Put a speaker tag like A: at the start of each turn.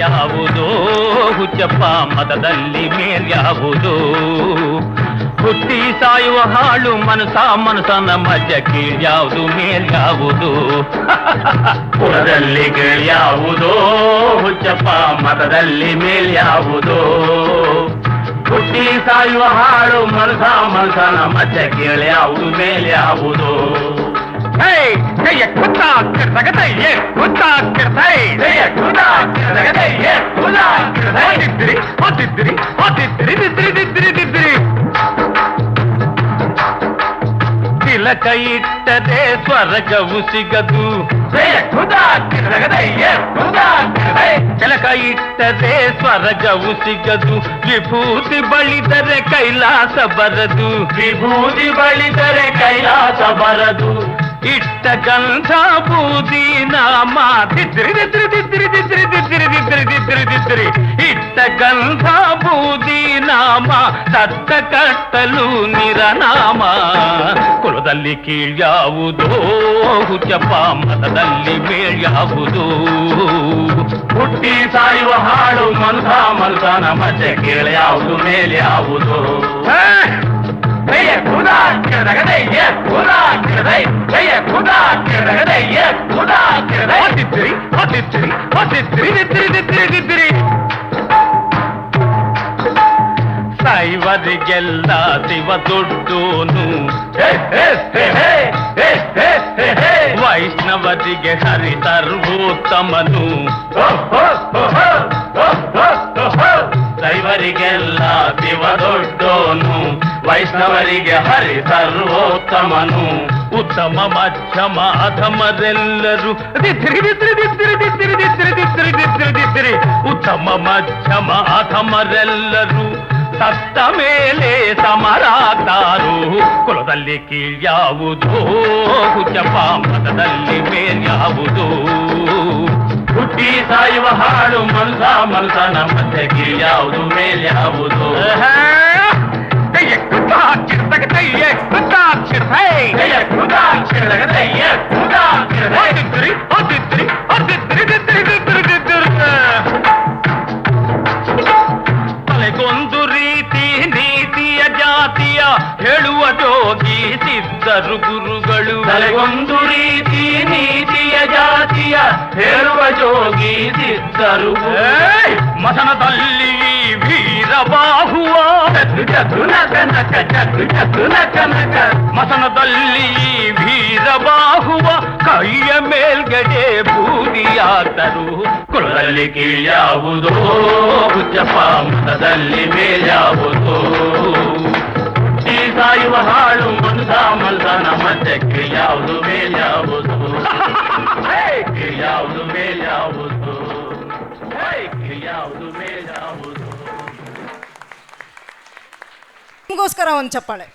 A: ಮೇಲ್ಯಾವುದೋ ಹುಚ್ಚಪ್ಪ ಮತದಲ್ಲಿ ಮೇಲ್ಯಾವುದೋ ಹುಟ್ಟಿ ಸಾಯುವ ಹಾಳು ಮನಸನ ಮಜ್ಜ ಕೀಳ್ಯಾವುದು ಮೇಲ್ಯಾವುದು ಕುಲದಲ್ಲಿ ಕೀಳ್ಯಾವುದೋ ಹುಚ್ಚಪ್ಪ ಮತದಲ್ಲಿ ಮೇಲ್ಯಾವುದೋ ಹುಟ್ಟಿ ಸಾಯುವ ಹಾಳು ಮನಸನ ಮಜ್ಜ ಕೀಳ್ಯಾವುದು ಮೇಲ್ಯಾವುದು ತಿಲಕ ಇಟ್ಟರೆ ಸ್ವರ್ಗವು ಸಿಗದು ತಿಲಕ ಇಟ್ಟರೆ ಸ್ವರ್ಗವು ಸಿಗದು ವಿಭೂತಿ ಬಳಿದರೆ ಕೈಲಾಸ ಬರದು ವಿಭೂತಿ ಬಳಿದರೆ ಕೈಲಾಸ ಬರದು ಇಟ್ಟ ಗಂಧ ಬೂದಿ ನಾಮ ಇಟ್ಟ ಗಂಧ ಬೂದಿ ನಾಮ ಸತ್ತ ಕಟ್ಟಲು ನಿರನಾಮ ಕುಲದಲ್ಲಿ ಕೀಳ್ಯಾವುದೋ ಹುಚ್ಚಪ್ಪ ಮತದಲ್ಲಿ ಮೇಳ್ಯಾವುದೋ ಹುಟ್ಟಿ ಸಾಯುವ ಹಾಳು ಮನಸನ ಮಧ್ಯೆ ಕೇಳ್ಯಾವುದು ಮೇಲ್ಯಾವುದು ಜಯ ಖುದಾ ಕೆಳಗಡೆ ಖುದಾ ಕೆಳಗಡೆ ಜಯ ಖುದಾ ಕೆಳಗಡೆ ಖುದಾ ಕೆಳಗಡೆ ಹೊತ್ತಿರಿ ಸೈವರಿಗೆಲ್ಲ ಶಿವ ದೊಡ್ಡೋನು ವೈಷ್ಣವರಿಗೆ ಹರಿ ಸರ್ವೋತ್ತಮನು ದೈವರಿಗೆಲ್ಲ ಶಿವ ದೊಡ್ಡೋನು ವೈಷ್ಣವರಿಗೆ ಹರಿ ಸರ್ವೋತ್ತಮನು ಉತ್ತಮ ಮಧ್ಯಮ ಅಧಮರೆಲ್ಲರೂ ಉತ್ತಮ ಮಧ್ಯಮ ಅಧಮರೆಲ್ಲರೂ ಸತ್ತ ಮೇಲೆ ಸಮರಾಗ್ತಾರು ಕುಲದಲ್ಲಿ ಕೀಳ್ಯಾವುದೋ ಹುಚ್ಚಪ್ಪ ಮತದಲ್ಲಿ ಮೇಲ್ಯಾವುದೋ ಹುಟ್ಟಿ ಸಾಯುವ ಹಾಳು ಮನಸನ ಮಧ್ಯೆ ಕೀಳ್ಯಾವುದು ಮೇಲ್ಯಾವುದು ತಲೆಗೊಂದು ರೀತಿ ನೀತಿಯ ಜಾತಿಯ ಹೇಳುವ ಜೋಗಿ ಸಿದ್ಧರು ಗುರುಗಳು ತಲೆಗೊಂದು ರೀತಿ ನೀತಿಯ ಜಾತಿಯ ಹೇಳುವ ಜೋಗಿ ಸಿದ್ಧರು ಮಸನದಲ್ಲಿ ವೀರಬಾಹುವ ಮಸನದಲ್ಲಿ ವೀರಬಾಹುವ ಕೈಯ ಮೇಲ್ಗಡೆ ಬೂದಿಯಾದರು ಕುಲದಲ್ಲಿ ಕೀಳ್ಯಾವುದೋ ಹುಚ್ಚಪ್ಪ ಮತದಲ್ಲಿ ಮೇಲ್ಯಾವುದೋ ಹುಟ್ಟಿ ಸಾಯುವ ಹಾಳು ಮನಸನ ಮಧ್ಯೆ ಕೀಳ್ಯಾವುದು ಮೇಲ್ಯಾವುದು ಕೀಳ್ಯಾವುದು ಮೇಲ್ಯಾವುದು ಕೀಳ್ಯಾವುದು ಮೇಲ್ಯಾವುದು
B: ನಿಮಗೋಸ್ಕರ ಒಂದು ಚಪ್ಪಾಳೆ.